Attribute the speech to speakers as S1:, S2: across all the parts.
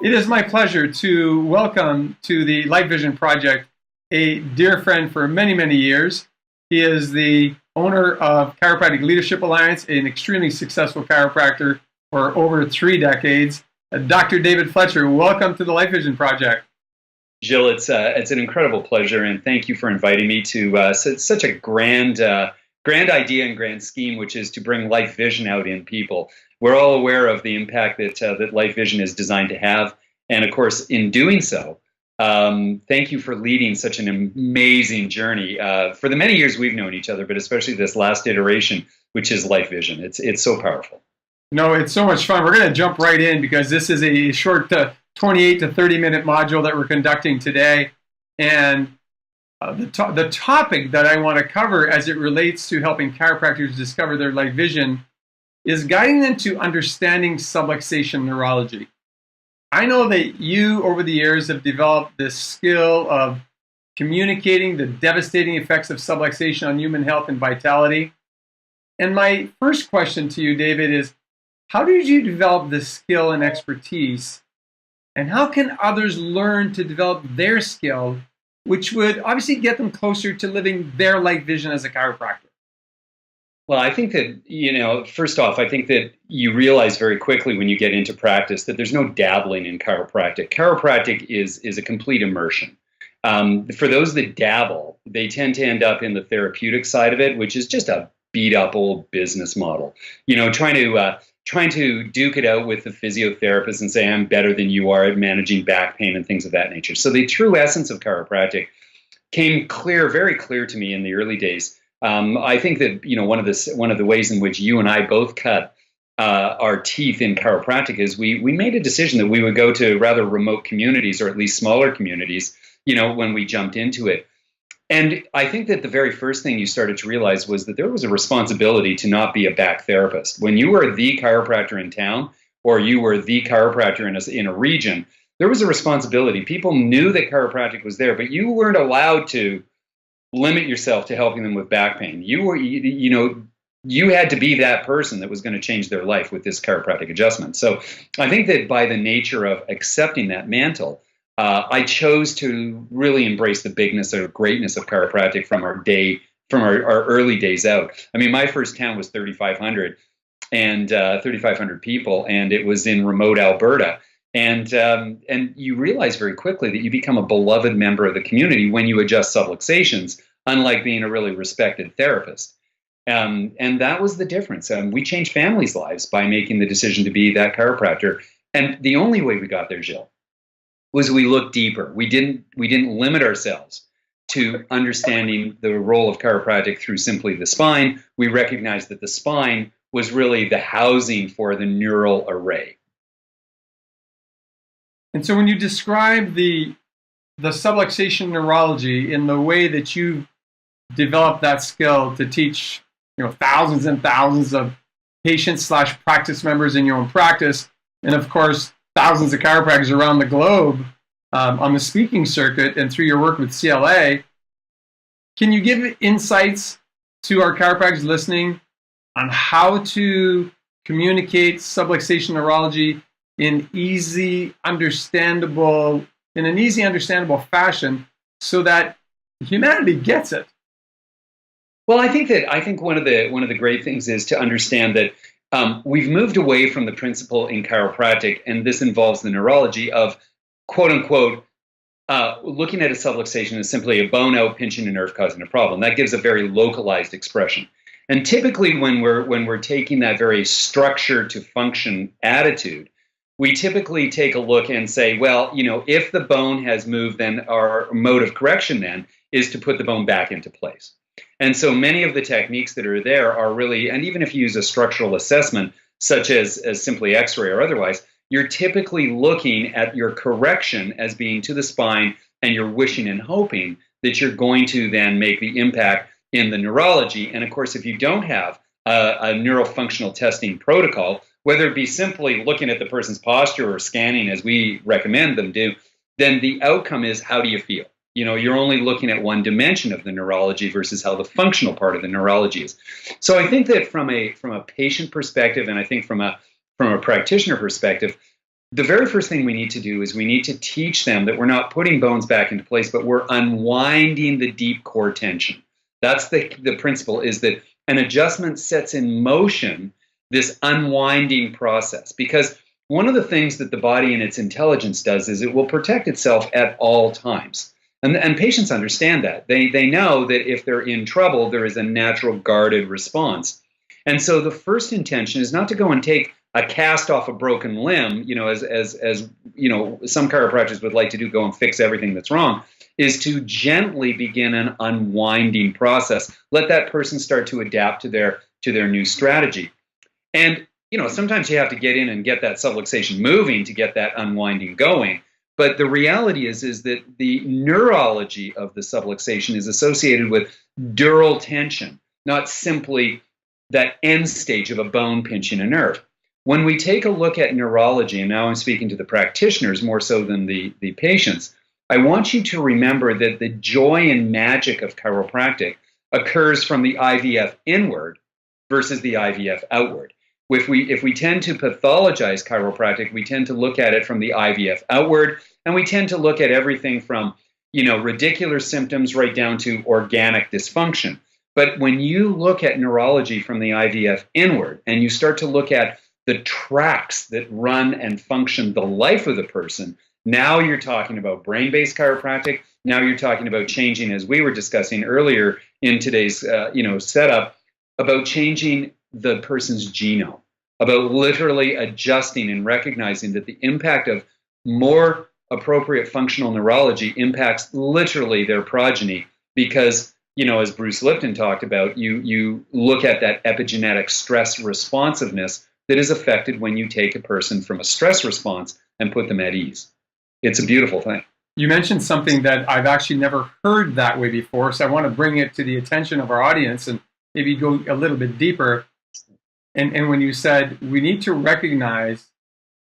S1: It is my pleasure to welcome to the Light Vision Project a dear friend for many, many years. He is the owner of Chiropractic Leadership Alliance, an extremely successful chiropractor for over 3 decades. Dr. David Fletcher, welcome to the Light Vision Project.
S2: Jill, it's an incredible pleasure, and thank you for inviting me to such a grand idea and grand scheme, which is to bring life vision out in people. We're all aware of the impact that life vision is designed to have, and of course, in doing so, thank you for leading such an amazing journey for the many years we've known each other, but especially this last iteration, which is life vision. It's so powerful.
S1: No, it's so much fun. We're going to jump right in because this is a short 28 to 30-minute module that we're conducting today. And the topic that I want to cover as it relates to helping chiropractors discover their light vision is guiding them to understanding subluxation neurology. I know that you, over the years, have developed this skill of communicating the devastating effects of subluxation on human health and vitality. And my first question to you, David, is how did you develop this skill and expertise? And how can others learn to develop their skill, which would obviously get them closer to living their light vision as a chiropractor?
S2: Well, I think that, first off, I think that you realize very quickly when you get into practice that there's no dabbling in chiropractic. Chiropractic is a complete immersion. For those that dabble, they tend to end up in the therapeutic side of it, which is just a beat up old business model. Trying to duke it out with the physiotherapist and say, I'm better than you are at managing back pain and things of that nature. So the true essence of chiropractic came very clear to me in the early days. I think that one of the ways in which you and I both cut our teeth in chiropractic is we made a decision that we would go to rather remote communities, or at least smaller communities, when we jumped into it. And I think that the very first thing you started to realize was that there was a responsibility to not be a back therapist. When you were the chiropractor in town, or you were the chiropractor in a region, there was a responsibility. People knew that chiropractic was there, but you weren't allowed to limit yourself to helping them with back pain. You had to be that person that was going to change their life with this chiropractic adjustment. So I think that by the nature of accepting that mantle, I chose to really embrace the bigness or greatness of chiropractic from our early days out. I mean, my first town was 3,500 and 3,500 people, and it was in remote Alberta. And you realize very quickly that you become a beloved member of the community when you adjust subluxations, unlike being a really respected therapist. And that was the difference. We changed families' lives by making the decision to be that chiropractor. And the only way we got there, Jill, was we looked deeper. We didn't limit ourselves to understanding the role of chiropractic through simply the spine. We recognized that the spine was really the housing for the neural array.
S1: And so when you describe the subluxation neurology in the way that you developed that skill to teach thousands and thousands of patients / practice members in your own practice, and of course thousands of chiropractors around the globe on the speaking circuit and through your work with CLA, can you give insights to our chiropractors listening on how to communicate subluxation neurology in an easy, understandable fashion so that humanity gets it?
S2: Well, I think one of the great things is to understand that we've moved away from the principle in chiropractic, and this involves the neurology of quote unquote looking at a subluxation as simply a bone out pinching a nerve causing a problem. That gives a very localized expression. And typically when we're taking that very structure to function attitude, we typically take a look and say, well, if the bone has moved, then our mode of correction then is to put the bone back into place. And so many of the techniques that are there are really, and even if you use a structural assessment, such as simply X-ray or otherwise, you're typically looking at your correction as being to the spine, and you're wishing and hoping that you're going to then make the impact in the neurology. And of course, if you don't have a neurofunctional testing protocol, whether it be simply looking at the person's posture or scanning as we recommend them do, then the outcome is, how do you feel? You're only looking at one dimension of the neurology versus how the functional part of the neurology is. So I think that from a patient perspective, and I think from a practitioner perspective, the very first thing we need to do is we need to teach them that we're not putting bones back into place, but we're unwinding the deep core tension. That's the principle, is that an adjustment sets in motion this unwinding process. Because one of the things that the body in its intelligence does is it will protect itself at all times. And patients understand that. They know that if they're in trouble, there is a natural guarded response. And so the first intention is not to go and take a cast off a broken limb, as some chiropractors would like to do, go and fix everything that's wrong, is to gently begin an unwinding process. Let that person start to adapt to their new strategy. And, sometimes you have to get in and get that subluxation moving to get that unwinding going. But the reality is that the neurology of the subluxation is associated with dural tension, not simply that end stage of a bone pinching a nerve. When we take a look at neurology, and now I'm speaking to the practitioners more so than the patients, I want you to remember that the joy and magic of chiropractic occurs from the IVF inward versus the IVF outward. If we tend to pathologize chiropractic, we tend to look at it from the IVF outward, and we tend to look at everything from, radicular symptoms right down to organic dysfunction. But when you look at neurology from the IVF inward, and you start to look at the tracks that run and function the life of the person, now you're talking about brain-based chiropractic. Now you're talking about changing, as we were discussing earlier in today's setup, about changing the person's genome, about literally adjusting and recognizing that the impact of more appropriate functional neurology impacts literally their progeny. Because, as Bruce Lipton talked about, you look at that epigenetic stress responsiveness that is affected when you take a person from a stress response and put them at ease. It's a beautiful thing.
S1: You mentioned something that I've actually never heard that way before, so I want to bring it to the attention of our audience and maybe go a little bit deeper. And when you said we need to recognize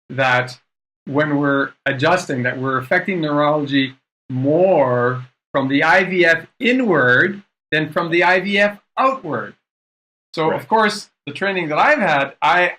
S1: that when we're adjusting, that we're affecting neurology more from the IVF inward than from the IVF outward. So,
S2: Right.
S1: Of course, the training that I've had, I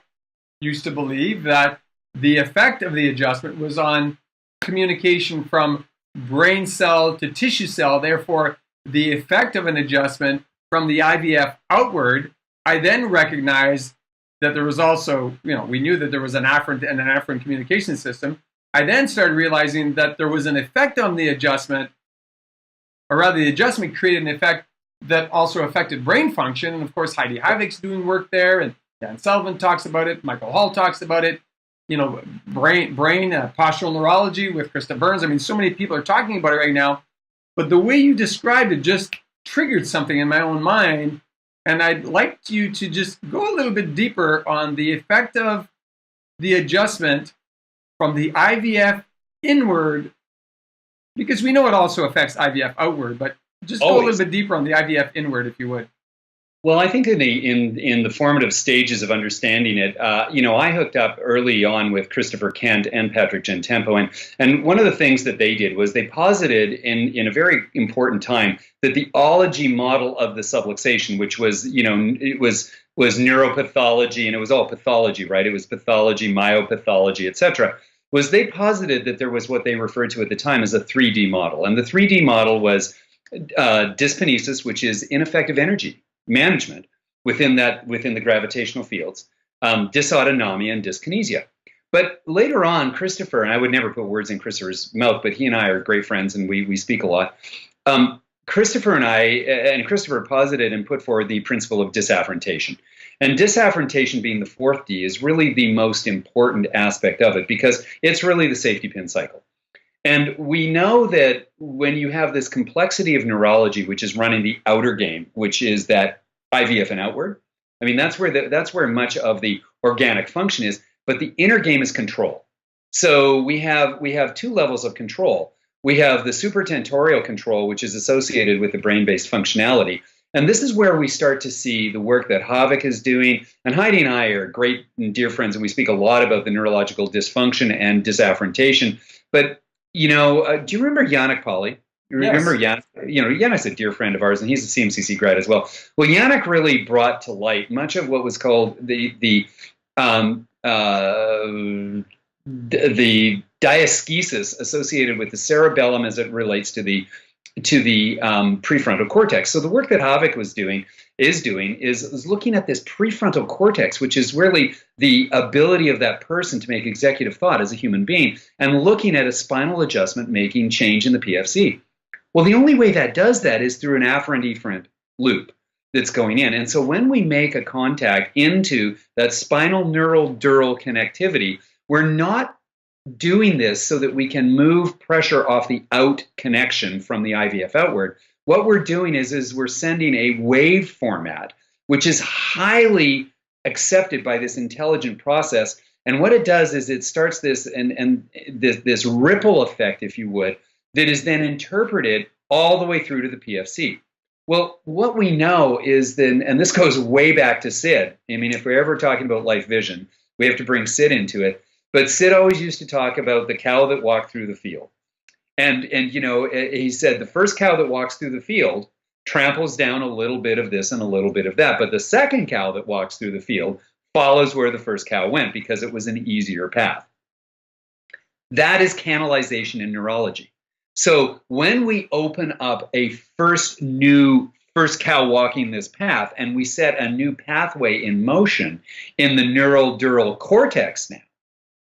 S1: used to believe that the effect of the adjustment was on communication from brain cell to tissue cell. Therefore, the effect of an adjustment from the IVF outward, I then recognized that there was also, we knew that there was an afferent and an afferent communication system. I then started realizing that there was an effect on the adjustment, or rather the adjustment created an effect that also affected brain function. And of course, Heidi Havig's doing work there, and Dan Sullivan talks about it, Michael Hall talks about it, brain postural neurology with Krista Burns. I mean, so many people are talking about it right now, but the way you described it just triggered something in my own mind. And I'd like you to just go a little bit deeper on the effect of the adjustment from the IVF inward, because we know it also affects IVF outward, but just go a little bit deeper on the IVF inward, if you would.
S2: Well, I think in the formative stages of understanding it, I hooked up early on with Christopher Kent and Patrick Gentempo, and one of the things that they did was they posited in a very important time that the ology model of the subluxation, which was, it was neuropathology, and it was all pathology, right? It was pathology, myopathology, etc. Was they posited that there was what they referred to at the time as a 3D model, and the 3D model was dyskinesis, which is ineffective energy management within the gravitational fields, dysautonomia and dyskinesia. But later on, Christopher, and I would never put words in Christopher's mouth, but he and I are great friends and we speak a lot. Christopher posited and put forward the principle of disafferentation. And disafferentation, being the fourth D, is really the most important aspect of it, because it's really the safety pin cycle. And we know that when you have this complexity of neurology, which is running the outer game, which is that IVF and outward, I mean, that's where much of the organic function is. But the inner game is control. So we have two levels of control. We have the supratentorial control, which is associated with the brain-based functionality. And this is where we start to see the work that Havik is doing. And Heidi and I are great and dear friends, and we speak a lot about the neurological dysfunction and disafferentation. But do you remember Yannick Pauly? You remember Yannick? Yannick's a dear friend of ours, and he's a CMCC grad as well. Well, Yannick really brought to light much of what was called the the diaskesis associated with the cerebellum as it relates to the prefrontal cortex. So the work that Havik is looking at this prefrontal cortex, which is really the ability of that person to make executive thought as a human being, and looking at a spinal adjustment making change in the PFC. Well, the only way that does that is through an afferent-efferent loop that's going in. And so when we make a contact into that spinal neural dural connectivity, we're not doing this so that we can move pressure off the out connection from the IVF outward. What we're doing is we're sending a wave format, which is highly accepted by this intelligent process. And what it does is it starts this this ripple effect, if you would, that is then interpreted all the way through to the PFC. Well, what we know is then, and this goes way back to Sid. I mean, if we're ever talking about life vision, we have to bring Sid into it. But Sid always used to talk about the cow that walked through the field. And you know, he said the first cow that walks through the field tramples down a little bit of this and a little bit of that. But the second cow that walks through the field follows where the first cow went because it was an easier path. That is canalization in neurology. So when we open up a first cow walking this path and we set a new pathway in motion in the neural-dural cortex now,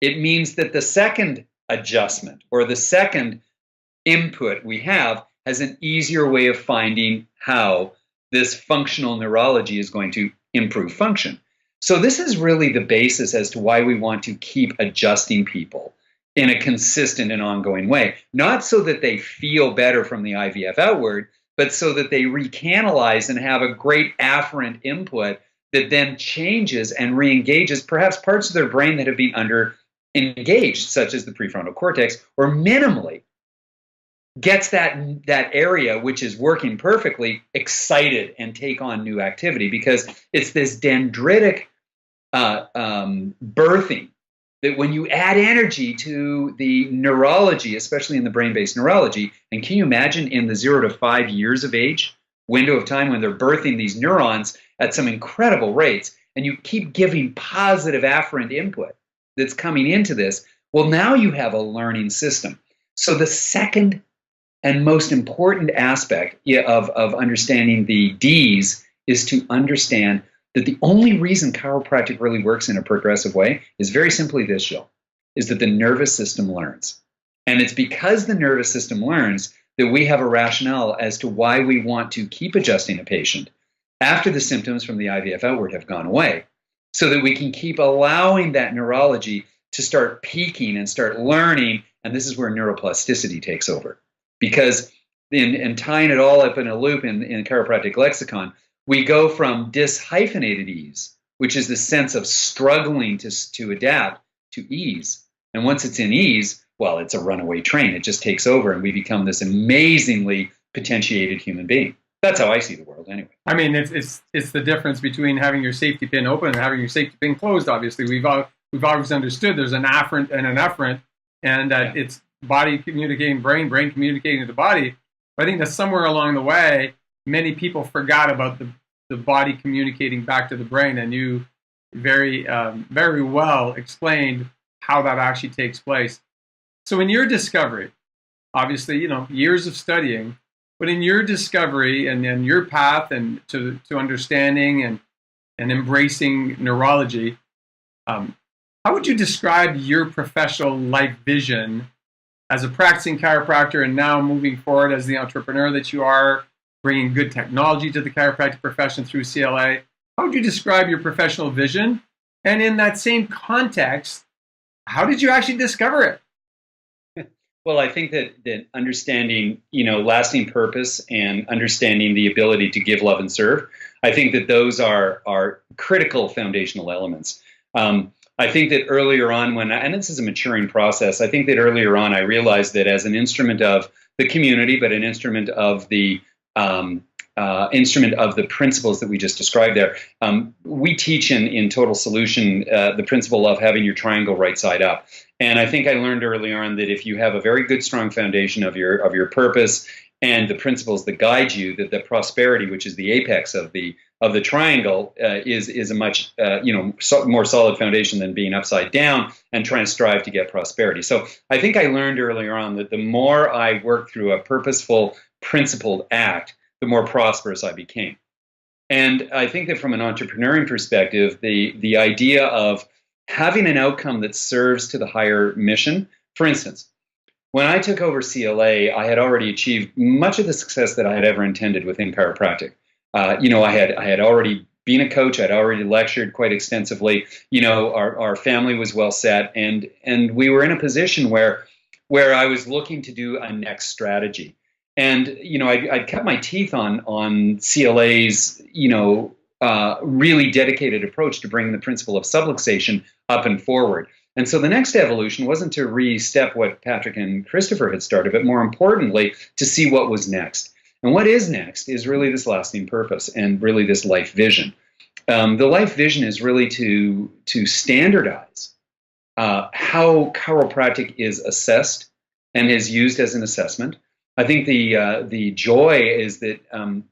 S2: it means that the second adjustment or the second input we have has an easier way of finding how this functional neurology is going to improve function. So this is really the basis as to why we want to keep adjusting people in a consistent and ongoing way, not so that they feel better from the IVF outward, but so that they recanalize and have a great afferent input that then changes and re-engages perhaps parts of their brain that have been under engaged, such as the prefrontal cortex, or minimally gets that area which is working perfectly excited and take on new activity, because it's this dendritic birthing that when you add energy to the neurology, especially in the brain-based neurology, and can you imagine in the 0 to 5 years of age window of time when they're birthing these neurons at some incredible rates, and you keep giving positive afferent input that's coming into this, well, now you have a learning system. So the second and most important aspect of understanding the Ds is to understand that the only reason chiropractic really works in a progressive way is very simply this, Jill, is that the nervous system learns. And it's because the nervous system learns that we have a rationale as to why we want to keep adjusting a patient after the symptoms from the IVF outward have gone away, so that we can keep allowing that neurology to start peaking and start learning. And this is where neuroplasticity takes over. Because in tying it all up in a loop in chiropractic lexicon, we go from dyshyphenated ease, which is the sense of struggling to adapt, to ease. And once it's in ease, well, it's a runaway train. It just takes over and we become this amazingly potentiated human being. That's how I see the world anyway.
S1: I mean, it's the difference between having your safety pin open and having your safety pin closed, obviously. We've always understood there's an afferent and an efferent, and that it's body communicating brain, brain communicating to the body. But I think that somewhere along the way, many people forgot about the body communicating back to the brain, and you very well explained how that actually takes place. So in your discovery, obviously, you know, years of studying, but in your discovery and in your path and to understanding and embracing neurology, how would you describe your professional life vision as a practicing chiropractor and now moving forward as the entrepreneur that you are, bringing good technology to the chiropractic profession through CLA? How would you describe your professional vision? And in that same context, how did you actually discover it?
S2: Well, I think that understanding, you know, lasting purpose and understanding the ability to give, love, and serve, I think that those are critical foundational elements. I think that earlier on and this is a maturing process, I think that earlier on I realized that as an instrument of the community, but an instrument of the principles that we just described there, we teach in Total Solution the principle of having your triangle right side up. And I think I learned early on that if you have a very good, strong foundation of your purpose and the principles that guide you, that the prosperity, which is the apex of the triangle, is a much more solid foundation than being upside down and trying to strive to get prosperity. So I think I learned earlier on that the more I worked through a purposeful, principled act, the more prosperous I became. And I think that from an entrepreneurial perspective, the idea of having an outcome that serves to the higher mission, for instance, when I took over CLA, I had already achieved much of the success that I had ever intended within chiropractic. I had already been a coach. I'd already lectured quite extensively. Our family was well set, and we were in a position where I was looking to do a next strategy. And I'd cut my teeth on CLA's really dedicated approach to bringing the principle of subluxation up and forward. And so the next evolution wasn't to re-step what Patrick and Christopher had started, but more importantly, to see what was next. And what is next is really this lasting purpose and really this life vision. The life vision is really to standardize how chiropractic is assessed and is used as an assessment. I think the joy is that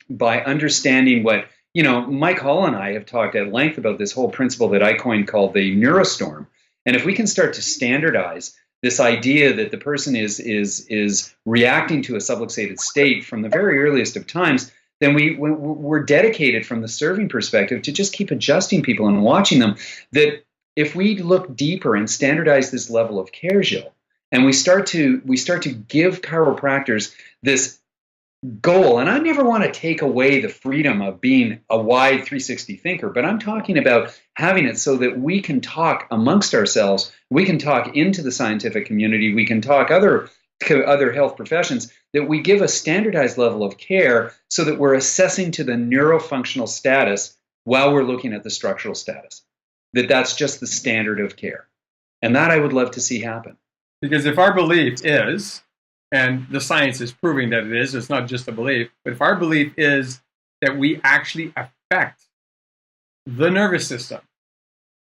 S2: by understanding what, Mike Hall and I have talked at length about this whole principle that I coined called the neurostorm. And if we can start to standardize this idea that the person is reacting to a subluxated state from the very earliest of times, then we're dedicated from the serving perspective to just keep adjusting people and watching them. That if we look deeper and standardize this level of care, Gilles, and we start to give chiropractors this goal, and I never want to take away the freedom of being a wide 360 thinker, but I'm talking about having it so that we can talk amongst ourselves, we can talk into the scientific community, we can talk other health professions, that we give a standardized level of care so that we're assessing to the neurofunctional status while we're looking at the structural status. That's just the standard of care. And that I would love to see happen.
S1: Because if our belief is, and the science is proving that it is, it's not just a belief, but if our belief is that we actually affect the nervous system,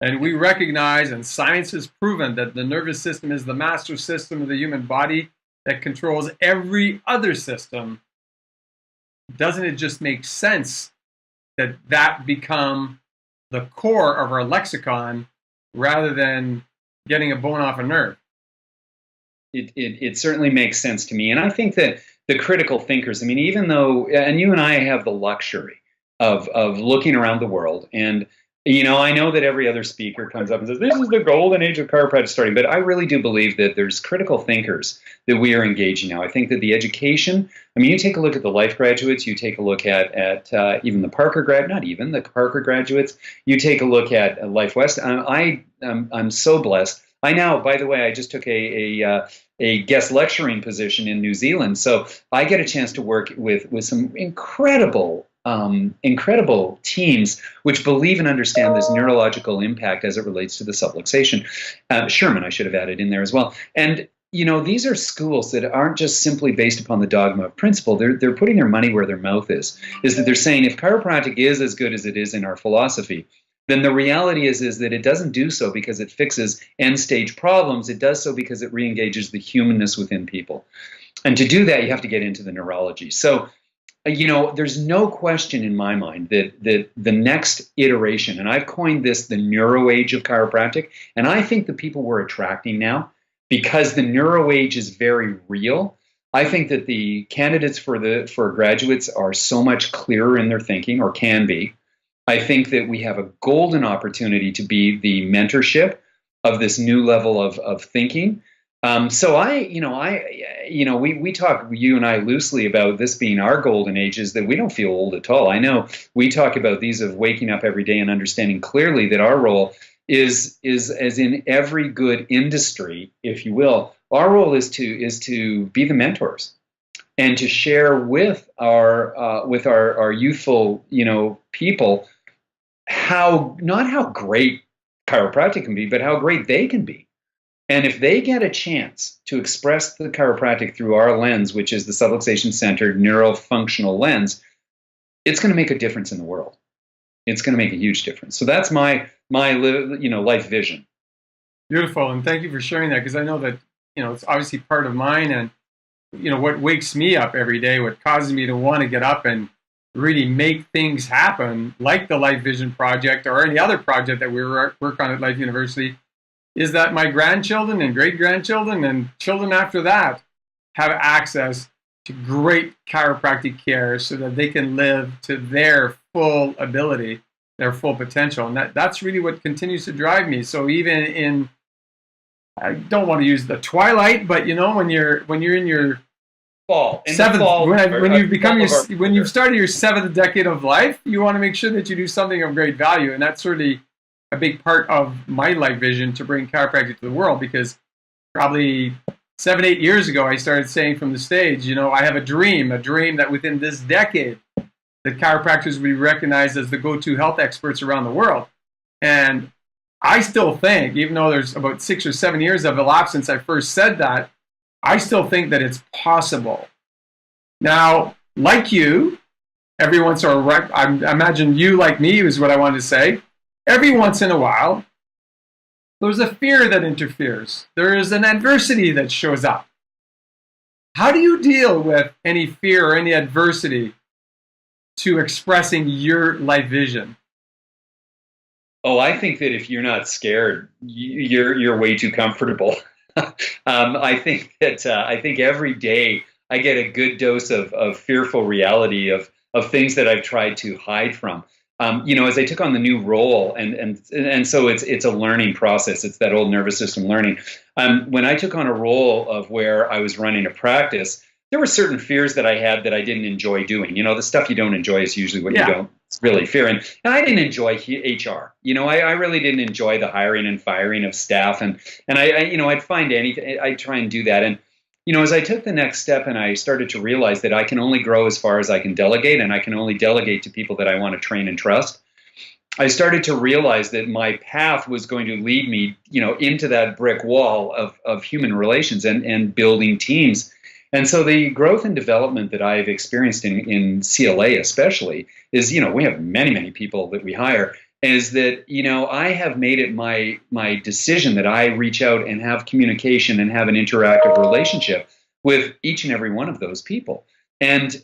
S1: and we recognize, and science has proven that the nervous system is the master system of the human body that controls every other system, doesn't it just make sense that that become the core of our lexicon rather than getting a bone off a nerve?
S2: It certainly makes sense to me. And I think that the critical thinkers, I mean, even though, and you and I have the luxury of looking around the world, and, I know that every other speaker comes up and says, this is the golden age of chiropractic starting, but I really do believe that there's critical thinkers that we are engaging now. I think that the education, I mean, you take a look at the life graduates, you take a look at even the Parker the Parker graduates, you take a look at Life West. I'm so blessed. I now, by the way, I just took a guest lecturing position in New Zealand, so I get a chance to work with some incredible teams which believe and understand this neurological impact as it relates to the subluxation. Sherman, I should have added in there as well. And these are schools that aren't just simply based upon the dogma of principle. They're putting their money where their mouth is that they're saying if chiropractic is as good as it is in our philosophy, then the reality is that it doesn't do so because it fixes end-stage problems. It does so because it re-engages the humanness within people. And to do that, you have to get into the neurology. So, there's no question in my mind that the next iteration, and I've coined this the neuro-age of chiropractic, and I think the people we're attracting now, because the neuro-age is very real, I think that the candidates for graduates are so much clearer in their thinking, or can be. I think that we have a golden opportunity to be the mentorship of this new level of thinking. So we talk, you and I, loosely about this being our golden ages, that we don't feel old at all. I know we talk about these of waking up every day and understanding clearly that our role is as in every good industry, if you will, our role is to be the mentors and to share with our youthful, people not how great chiropractic can be, but how great they can be. And if they get a chance to express the chiropractic through our lens, which is the subluxation-centered neurofunctional lens, it's going to make a difference in the world. It's going to make a huge difference. So that's my life vision.
S1: Beautiful, and thank you for sharing that, because I know that it's obviously part of mine, and what wakes me up every day, what causes me to want to get up and really make things happen, like the Life Vision Project or any other project that we work on at Life University, is that my grandchildren and great grandchildren and children after that have access to great chiropractic care so that they can live to their full ability, their full potential. And that's really what continues to drive me. So even in, I don't want to use the twilight, but when you're in your
S2: Fall.
S1: seventh, when you've started your seventh decade of life, you want to make sure that you do something of great value. And that's really a big part of my life vision, to bring chiropractic to the world, because probably 7-8 years ago, I started saying from the stage, I have a dream that within this decade, that chiropractors will be recognized as the go-to health experts around the world. And I still think, even though there's about 6 or 7 years have elapsed since I first said that, I still think that it's possible. Now, like you, every once in a while, I imagine you like me is what I wanted to say. Every once in a while, there's a fear that interferes. There is an adversity that shows up. How do you deal with any fear or any adversity to expressing your life vision?
S2: Oh, I think that if you're not scared, you're way too comfortable. I think every day I get a good dose of fearful reality of things that I've tried to hide from. As I took on the new role, and so it's a learning process. It's that old nervous system learning. When I took on a role of where I was running a practice, there were certain fears that I had that I didn't enjoy doing. The stuff you don't enjoy is usually what you don't really fear. And I didn't enjoy HR. I really didn't enjoy the hiring and firing of staff. And I'd find anything. I'd try and do that. And as I took the next step and I started to realize that I can only grow as far as I can delegate, and I can only delegate to people that I want to train and trust, I started to realize that my path was going to lead me, into that brick wall of human relations and building teams. And so the growth and development that I've experienced in CLA especially is, we have many, many people that we hire, is that, I have made it my decision that I reach out and have communication and have an interactive relationship with each and every one of those people. And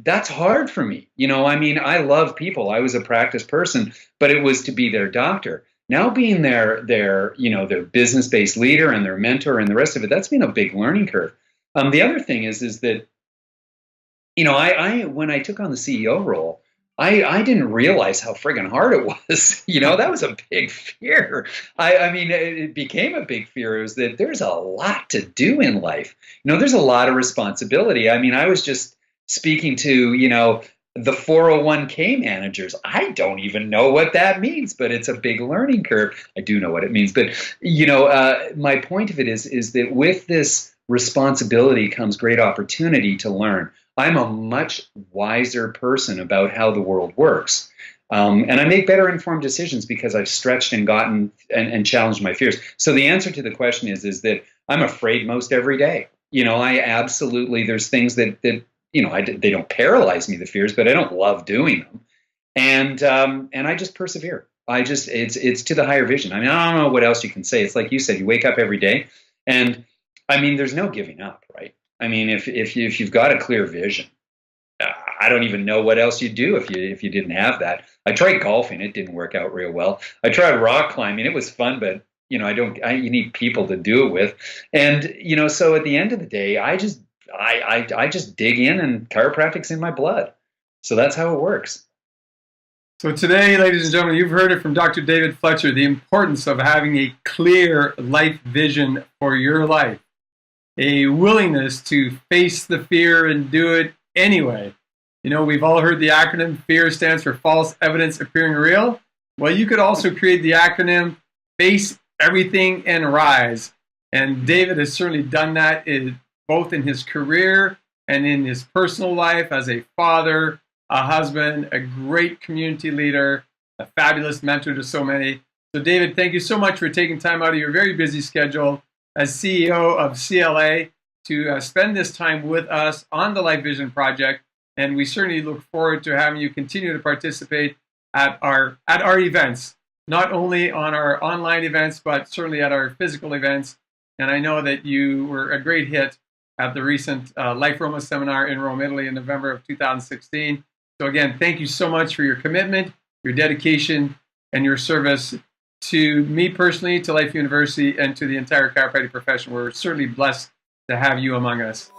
S2: that's hard for me. I love people. I was a practice person, but it was to be their doctor. Now being their business-based leader and their mentor and the rest of it, that's been a big learning curve. The other thing is that, I when I took on the CEO role, I didn't realize how friggin' hard it was. That was a big fear. It became a big fear. It was that there's a lot to do in life. There's a lot of responsibility. I was just speaking to, the 401k managers. I don't even know what that means, but it's a big learning curve. I do know what it means. But, my point of it is that with this responsibility comes great opportunity to learn. I'm a much wiser person about how the world works. And I make better informed decisions because I've stretched and gotten and challenged my fears. So the answer to the question is that I'm afraid most every day. I absolutely, there's things that they don't paralyze me, the fears, but I don't love doing them. And I just persevere. It's to the higher vision. I don't know what else you can say. It's like you said, you wake up every day and there's no giving up, right? If you've got a clear vision, I don't even know what else you'd do if you didn't have that. I tried golfing; it didn't work out real well. I tried rock climbing; it was fun, but you need people to do it with. And so at the end of the day, I just dig in, and chiropractic's in my blood. So that's how it works.
S1: So today, ladies and gentlemen, you've heard it from Dr. David Fletcher, the importance of having a clear life vision for your life. A willingness to face the fear and do it anyway. We've all heard the acronym FEAR stands for false evidence appearing real. Well, you could also create the acronym face everything and rise. And David has certainly done that both in his career and in his personal life as a father, a husband, a great community leader, a fabulous mentor to so many. So David, thank you so much for taking time out of your very busy schedule as CEO of CLA to spend this time with us on the Life Vision Project. And we certainly look forward to having you continue to participate at our events, not only on our online events, but certainly at our physical events. And I know that you were a great hit at the recent Life Roma seminar in Rome, Italy in November of 2016. So again, thank you so much for your commitment, your dedication, and your service to me personally, to Life University, and to the entire chiropractic profession. We're certainly blessed to have you among us.